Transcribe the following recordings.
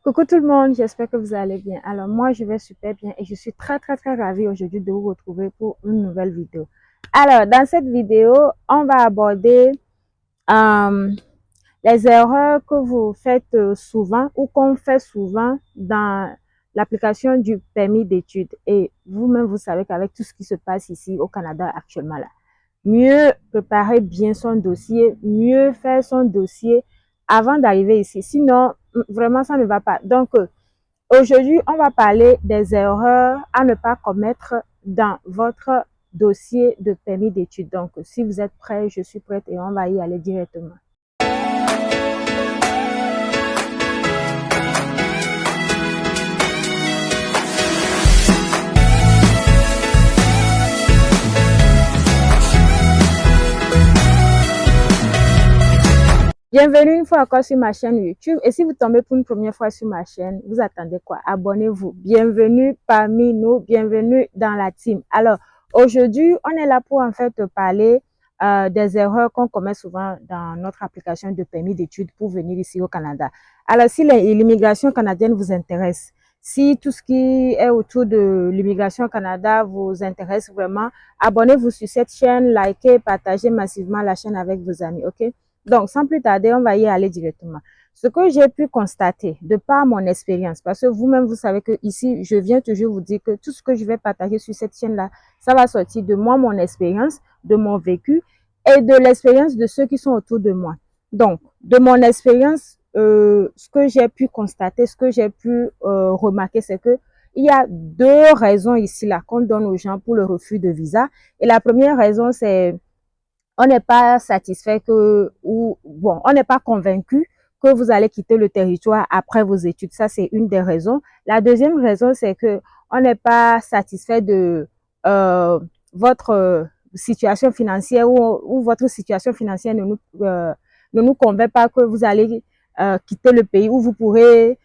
Coucou tout le monde, j'espère que vous allez bien. Alors moi, je vais super bien et je suis très ravie aujourd'hui de vous retrouver pour une nouvelle vidéo. Alors, dans cette vidéo, on va aborder euh, les erreurs que vous faites souvent ou qu'on fait souvent dans l'application du permis d'études. Et vous-même, vous savez qu'avec tout ce qui se passe ici au Canada actuellement là, mieux préparer bien son dossier, mieux faire son dossier avant d'arriver ici. Sinon, vraiment, ça ne va pas. Donc, aujourd'hui, on va parler des erreurs à ne pas commettre dans votre dossier de permis d'études. Donc, si vous êtes prêts, je suis prête et on va y aller directement. Bienvenue une fois encore sur ma chaîne YouTube. Et si vous tombez pour une première fois sur ma chaîne, vous attendez quoi? Abonnez-vous. Bienvenue parmi nous. Bienvenue dans la team. Alors, aujourd'hui, on est là pour en fait parler des erreurs qu'on commet souvent dans notre application de permis d'études pour venir ici au Canada. Alors, si l'immigration canadienne vous intéresse, si tout ce qui est autour de l'immigration au Canada vous intéresse vraiment, abonnez-vous sur cette chaîne, likez, partagez massivement la chaîne avec vos amis, ok? Donc, sans plus tarder, on va y aller directement. Ce que j'ai pu constater de par mon expérience, parce que vous-même, vous savez que ici, je viens toujours vous dire que tout ce que je vais partager sur cette chaîne-là, ça va sortir de moi, mon expérience, de mon vécu et de l'expérience de ceux qui sont autour de moi. Donc, de mon expérience, ce que j'ai pu constater, ce que j'ai pu remarquer, c'est que il y a deux raisons ici là qu'on donne aux gens pour le refus de visa. Et la première raison, c'est on n'est pas satisfait on n'est pas convaincu que vous allez quitter le territoire après vos études. Ça, c'est une des raisons. La deuxième raison, c'est que on n'est pas satisfait de votre situation financière ou votre situation financière ne nous convainc pas que vous allez quitter le pays où vous pourrez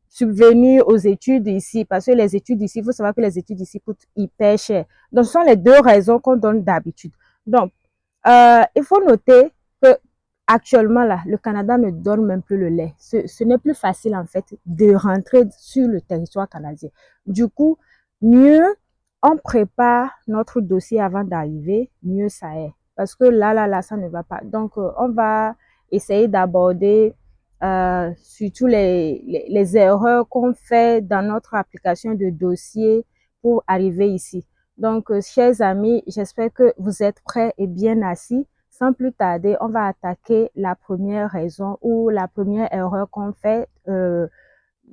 subvenir aux études ici. Parce que les études ici, il faut savoir que les études ici coûtent hyper cher. Donc, ce sont les deux raisons qu'on donne d'habitude. Donc, il faut noter que actuellement là, le Canada ne donne même plus le lait. Ce n'est plus facile en fait de rentrer sur le territoire canadien. Du coup, mieux on prépare notre dossier avant d'arriver, mieux ça est. Parce que là, ça ne va pas. Donc, on va essayer d'aborder surtout les erreurs qu'on fait dans notre application de dossier pour arriver ici. Donc, chers amis, j'espère que vous êtes prêts et bien assis. Sans plus tarder, on va attaquer la première raison ou la première erreur qu'on fait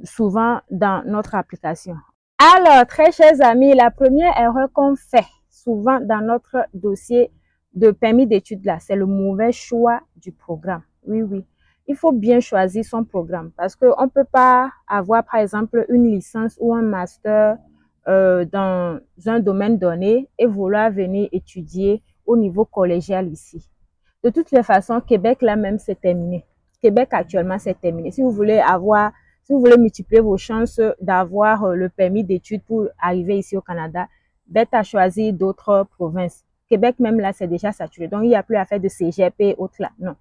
souvent dans notre application. Alors, très chers amis, la première erreur qu'on fait souvent dans notre dossier de permis d'études là, c'est le mauvais choix du programme. Oui, oui. Il faut bien choisir son programme parce qu'on ne peut pas avoir, par exemple, une licence ou un master dans un domaine donné et vouloir venir étudier au niveau collégial ici. De toutes les façons, Québec là même c'est terminé. Québec actuellement c'est terminé. Si vous voulez multiplier vos chances d'avoir le permis d'études pour arriver ici au Canada, bête à choisir d'autres provinces. Québec même là c'est déjà saturé. Donc il n'y a plus à faire de cégep et autres là. Non.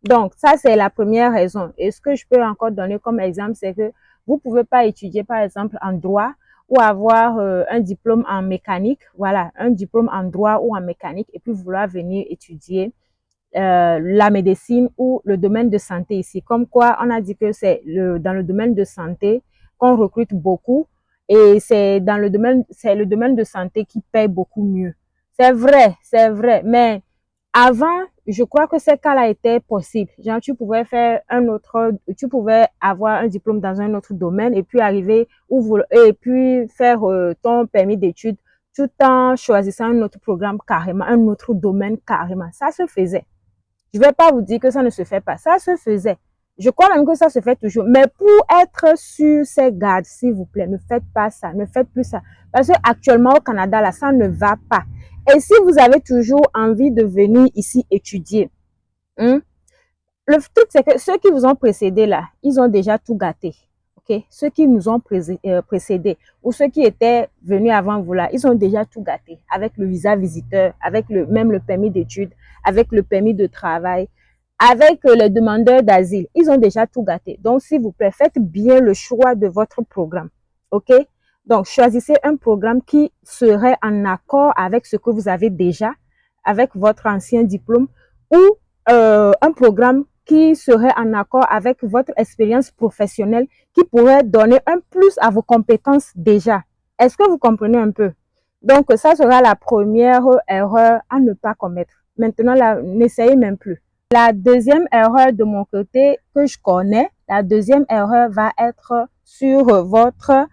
Donc ça c'est la première raison. Et ce que je peux encore donner comme exemple, c'est que vous pouvez pas étudier par exemple en droit ou avoir un diplôme en mécanique, voilà, un diplôme en droit ou en mécanique et puis vouloir venir étudier la médecine ou le domaine de santé ici. Comme quoi, on a dit que c'est dans le domaine de santé qu'on recrute beaucoup et c'est le domaine de santé qui paye beaucoup mieux. C'est vrai, mais avant, je crois que ce cas-là était possible. Genre, tu pouvais avoir un diplôme dans un autre domaine et puis et puis faire ton permis d'études tout en choisissant un autre programme carrément, un autre domaine carrément. Ça se faisait. Je ne vais pas vous dire que ça ne se fait pas. Ça se faisait. Je crois même que ça se fait toujours. Mais pour être sur ces gardes, s'il vous plaît, ne faites pas ça. Ne faites plus ça. Parce qu'actuellement au Canada, là, ça ne va pas. Et si vous avez toujours envie de venir ici étudier, hein, le truc, c'est que ceux qui vous ont précédé là, ils ont déjà tout gâté. Okay? Ceux qui nous ont précédés ou ceux qui étaient venus avant vous là, ils ont déjà tout gâté avec le visa visiteur, avec même le permis d'études, avec le permis de travail. avec les demandeurs d'asile. Ils ont déjà tout gâté. Donc, s'il vous plaît, faites bien le choix de votre programme. OK? Donc, choisissez un programme qui serait en accord avec ce que vous avez déjà, avec votre ancien diplôme, ou un programme qui serait en accord avec votre expérience professionnelle, qui pourrait donner un plus à vos compétences déjà. Est-ce que vous comprenez un peu? Donc, ça sera la première erreur à ne pas commettre. Maintenant, n'essayez même plus. La deuxième erreur de mon côté que je connais, la deuxième erreur va être sur votre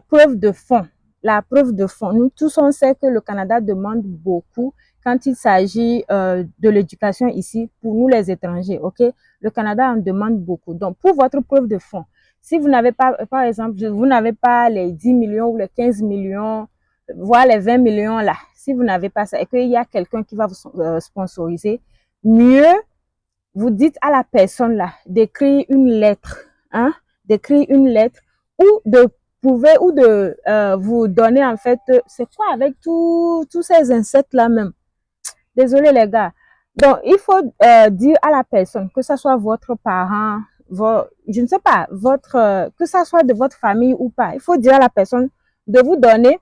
preuve de fond. La preuve de fond. Nous tous, on sait que le Canada demande beaucoup quand il s'agit de l'éducation ici pour nous les étrangers. Ok, le Canada en demande beaucoup. Donc, pour votre preuve de fond, si vous n'avez pas, par exemple, vous n'avez pas les 10 millions ou les 15 millions, voire les 20 millions là, si vous n'avez pas ça et qu'il y a quelqu'un qui va vous sponsoriser, mieux vous dites à la personne là d'écrire une lettre, hein, d'écrire une lettre ou de prouver ou de vous donner en fait, c'est quoi avec tous ces insectes là même. Désolé les gars. Donc il faut dire à la personne, que ça soit votre parent, je ne sais pas, que ça soit de votre famille ou pas, il faut dire à la personne de vous donner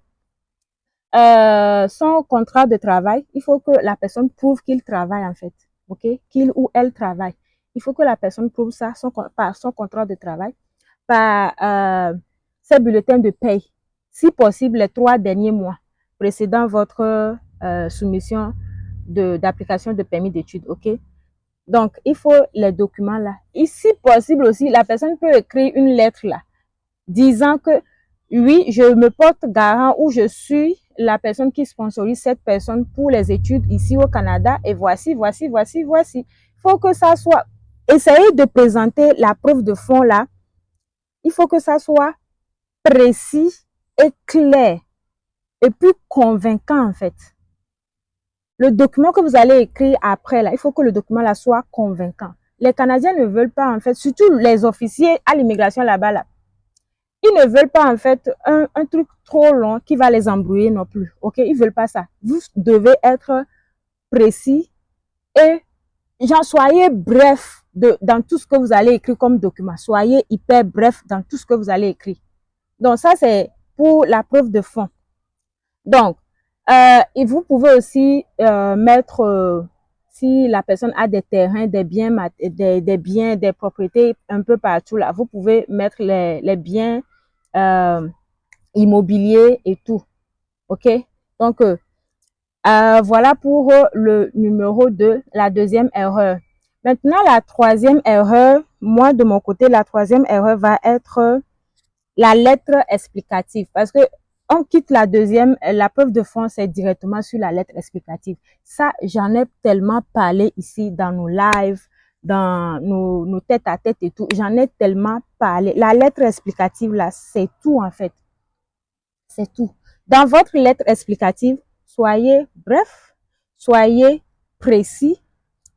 son contrat de travail. Il faut que la personne prouve qu'il travaille en fait, ok, qu'il ou elle travaille. Il faut que la personne prouve ça par son contrat de travail, par ses bulletins de paye, si possible les 3 derniers mois précédant votre soumission d'application de permis d'études, ok. Donc, il faut les documents là. Et si possible aussi, la personne peut écrire une lettre là, disant que oui, je me porte garant ou je suis la personne qui sponsorise cette personne pour les études ici au Canada et voici. Il faut que ça soit, essayez de présenter la preuve de fond là. Il faut que ça soit précis et clair et plus convaincant en fait. Le document que vous allez écrire après là, il faut que le document là soit convaincant. Les Canadiens ne veulent pas en fait, surtout les officiers à l'immigration là-bas là, ils ne veulent pas en fait un truc trop long qui va les embrouiller non plus. Ok, ils veulent pas ça. Vous devez être précis et genre soyez bref dans tout ce que vous allez écrire comme document. Soyez hyper bref dans tout ce que vous allez écrire. Donc ça c'est pour la preuve de fond. Donc et vous pouvez aussi mettre si la personne a des terrains, des biens, des propriétés un peu partout là, vous pouvez mettre les biens immobilier et tout. Ok, donc voilà pour le numéro 2, la deuxième erreur. Maintenant, la troisième erreur, moi de mon côté, la troisième erreur va être la lettre explicative. Parce que on quitte la deuxième, la preuve de fond, c'est directement sur la lettre explicative. Ça, j'en ai tellement parlé ici dans nos lives, dans nos tête-à-tête et tout. J'en ai tellement parlé. La lettre explicative, là, c'est tout en fait. C'est tout. Dans votre lettre explicative, soyez bref, soyez précis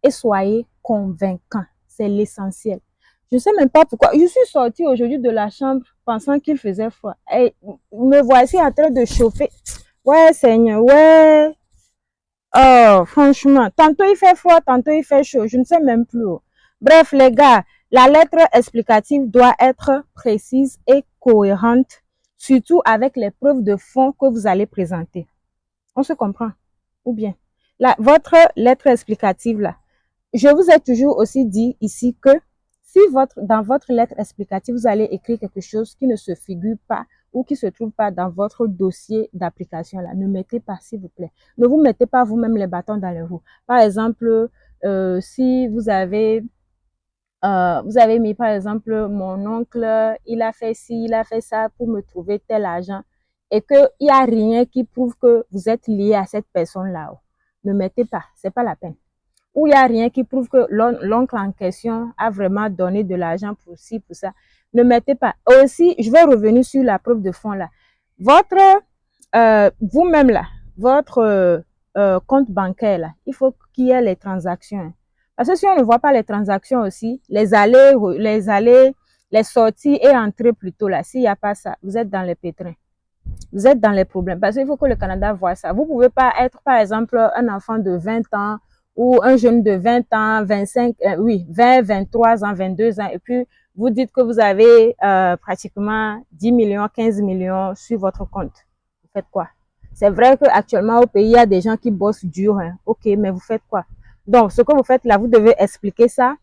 et soyez convaincant. C'est l'essentiel. Je ne sais même pas pourquoi. Je suis sortie aujourd'hui de la chambre pensant qu'il faisait froid. Et me voici en train de chauffer. Ouais, Seigneur, ouais. Oh, franchement, tantôt il fait froid, tantôt il fait chaud. Je ne sais même plus. Bref, les gars, la lettre explicative doit être précise et cohérente, surtout avec les preuves de fond que vous allez présenter. On se comprend? Ou bien, votre lettre explicative là, je vous ai toujours aussi dit ici que si dans votre lettre explicative, vous allez écrire quelque chose qui ne se figure pas ou qui se trouve pas dans votre dossier d'application là, ne mettez pas, s'il vous plaît. Ne vous mettez pas vous-même les bâtons dans les roues. Par exemple, si vous avez mis par exemple mon oncle, il a fait ci, il a fait ça pour me trouver tel argent et qu'il n'y a rien qui prouve que vous êtes lié à cette personne-là. Ne mettez pas, c'est pas la peine. Ou il n'y a rien qui prouve que l'oncle en question a vraiment donné de l'argent pour ci, pour ça. Ne mettez pas. Aussi, je vais revenir sur la preuve de fond là. Vous-même là, votre compte bancaire là, il faut qu'il y ait les transactions. Parce que si on ne voit pas les transactions aussi, les allées, les sorties et entrées plutôt là, s'il n'y a pas ça, vous êtes dans les pétrins. Vous êtes dans les problèmes. Parce qu'il faut que le Canada voit ça. Vous ne pouvez pas être, par exemple, un enfant de 20 ans ou un jeune de 20 ans, 25, oui, 20, 23 ans, 22 ans, et puis vous dites que vous avez pratiquement 10 millions, 15 millions sur votre compte. Vous faites quoi? C'est vrai qu'actuellement au pays, il y a des gens qui bossent dur, hein. Ok, mais vous faites quoi? Donc, ce que vous faites là, vous devez expliquer ça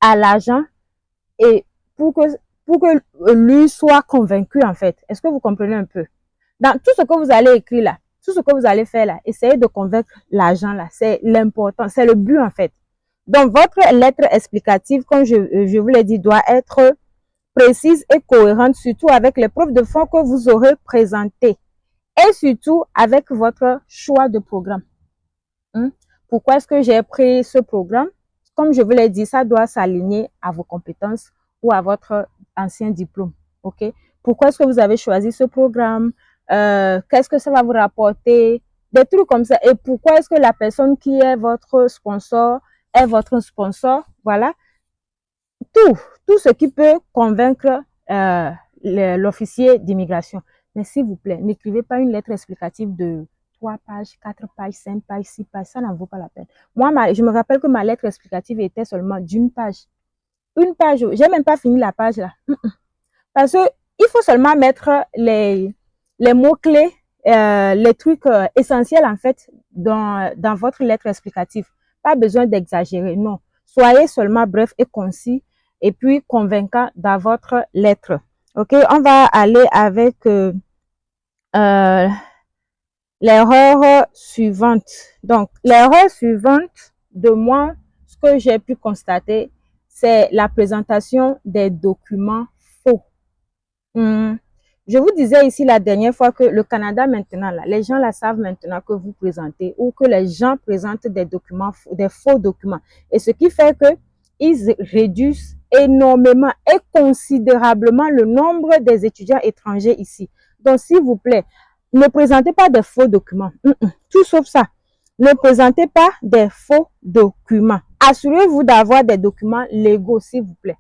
à l'agent et pour que, pour que lui soit convaincu en fait. Est-ce que vous comprenez un peu? Dans tout ce que vous allez écrire là, tout ce que vous allez faire là, essayez de convaincre l'agent là. C'est l'important, c'est le but en fait. Donc, votre lettre explicative, comme je vous l'ai dit, doit être précise et cohérente, surtout avec les preuves de fond que vous aurez présentées et surtout avec votre choix de programme. Pourquoi est-ce que j'ai pris ce programme? Comme je vous l'ai dit, ça doit s'aligner à vos compétences ou à votre ancien diplôme. Ok? Pourquoi est-ce que vous avez choisi ce programme? Qu'est-ce que ça va vous rapporter? Des trucs comme ça. Et pourquoi est-ce que la personne qui est votre sponsor est votre sponsor? Voilà. Tout ce qui peut convaincre l'officier d'immigration. Mais s'il vous plaît, n'écrivez pas une lettre explicative de 3 pages, 4 pages, 5 pages, 6 pages, ça n'en vaut pas la peine. Moi, je me rappelle que ma lettre explicative était seulement d'une page. Une page, j'ai même pas fini la page là. Parce que il faut seulement mettre les mots-clés, les trucs essentiels en fait dans votre lettre explicative. Pas besoin d'exagérer, non. Soyez seulement bref et concis et puis convaincant dans votre lettre. Ok, on va aller avec l'erreur suivante. Donc, l'erreur suivante de moi, ce que j'ai pu constater, c'est la présentation des documents faux. Je vous disais ici la dernière fois que le Canada maintenant, là, les gens la savent maintenant que vous présentez ou que les gens présentent des documents, des faux documents. Et ce qui fait que ils réduisent énormément et considérablement le nombre des étudiants étrangers ici. Donc, s'il vous plaît, ne présentez pas des faux documents. Tout sauf ça. Ne présentez pas des faux documents. Assurez-vous d'avoir des documents légaux, s'il vous plaît.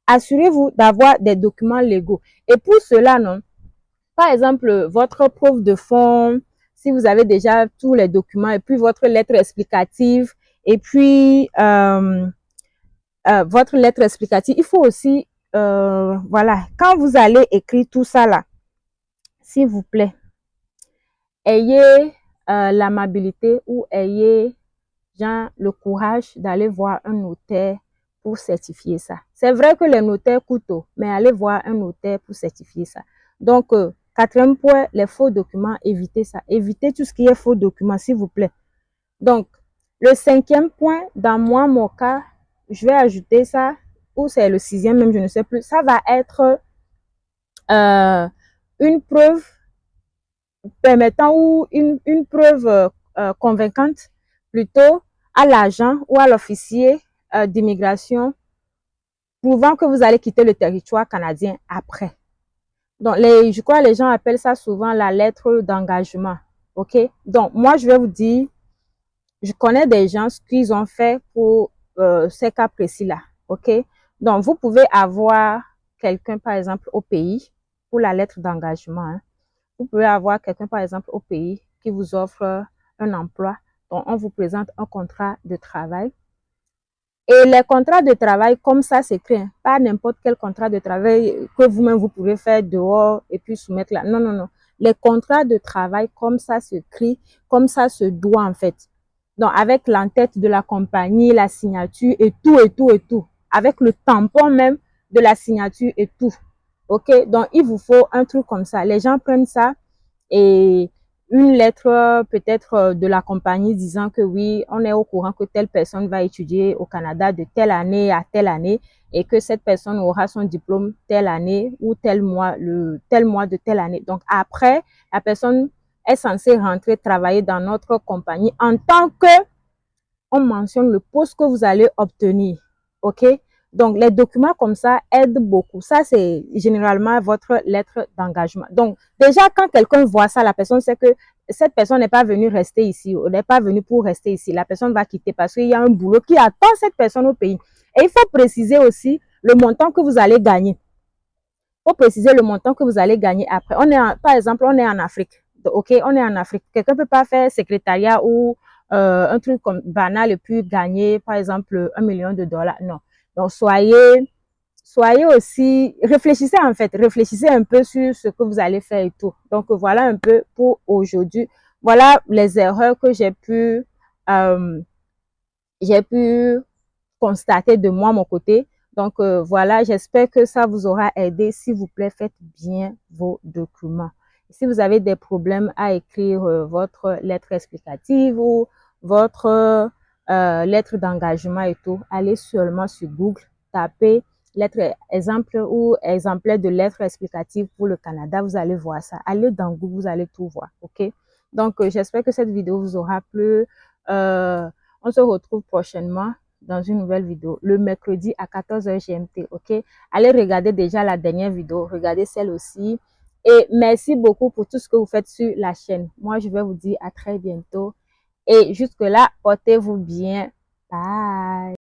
Assurez-vous d'avoir des documents légaux. Et pour cela, non. Par exemple, votre preuve de fonds, si vous avez déjà tous les documents, et puis votre lettre explicative, et puis votre lettre explicative, il faut aussi, voilà, quand vous allez écrire tout ça là, s'il vous plaît, ayez l'amabilité ou ayez genre, le courage d'aller voir un notaire pour certifier ça. C'est vrai que les notaires coûtent, mais allez voir un notaire pour certifier ça. Donc, quatrième point, les faux documents, évitez ça. Évitez tout ce qui est faux documents, s'il vous plaît. Donc, le cinquième point, dans moi, mon cas, je vais ajouter ça, ou c'est le sixième même, je ne sais plus. Ça va être une preuve permettant ou une preuve convaincante plutôt à l'agent ou à l'officier d'immigration prouvant que vous allez quitter le territoire canadien après. Donc, je crois que les gens appellent ça souvent la lettre d'engagement. OK? Donc, moi, je vais vous dire, je connais des gens ce qu'ils ont fait pour ces cas précis-là. OK? Donc, vous pouvez avoir quelqu'un, par exemple, au pays pour la lettre d'engagement. Hein. Vous pouvez avoir quelqu'un, par exemple, au pays qui vous offre un emploi. Donc, on vous présente un contrat de travail. Et les contrats de travail, comme ça s'écrit, pas n'importe quel contrat de travail que vous-même vous pouvez faire dehors et puis soumettre là. Non, non, non. Les contrats de travail, comme ça s'écrit, comme ça se doit en fait. Donc, avec l'entête de la compagnie, la signature et tout, et tout, et tout. Avec le tampon même de la signature et tout. OK? Donc, il vous faut un truc comme ça. Les gens prennent ça et une lettre peut-être de la compagnie disant que oui, on est au courant que telle personne va étudier au Canada de telle année à telle année et que cette personne aura son diplôme telle année ou tel mois de telle année. Donc après, la personne est censée rentrer travailler dans notre compagnie en tant que on mentionne le poste que vous allez obtenir. OK? Donc, les documents comme ça aident beaucoup. Ça, c'est généralement votre lettre d'engagement. Donc, déjà, quand quelqu'un voit ça, la personne sait que cette personne n'est pas venue rester ici, ou n'est pas venue pour rester ici. La personne va quitter parce qu'il y a un boulot qui attend cette personne au pays. Et il faut préciser aussi le montant que vous allez gagner. Il faut préciser le montant que vous allez gagner après. Par exemple, on est en Afrique. OK? On est en Afrique. Quelqu'un ne peut pas faire secrétariat ou un truc comme banal et puis gagner, par exemple, 1 million de dollars. Non. Donc, soyez aussi, réfléchissez en fait, réfléchissez un peu sur ce que vous allez faire et tout. Donc, voilà un peu pour aujourd'hui. Voilà les erreurs que j'ai pu constater de moi, mon côté. Donc, voilà, j'espère que ça vous aura aidé. S'il vous plaît, faites bien vos documents. Si vous avez des problèmes à écrire votre lettre explicative ou votre lettre d'engagement et tout, allez seulement sur Google, tapez lettre exemple ou exemplaire de lettre explicative pour le Canada. Vous allez voir ça. Allez dans Google, vous allez tout voir. OK? Donc, j'espère que cette vidéo vous aura plu. On se retrouve prochainement dans une nouvelle vidéo le mercredi à 14h GMT. OK? Allez regarder déjà la dernière vidéo. Regardez celle aussi. Et merci beaucoup pour tout ce que vous faites sur la chaîne. Moi, je vais vous dire à très bientôt. Et jusque-là, portez-vous bien. Bye.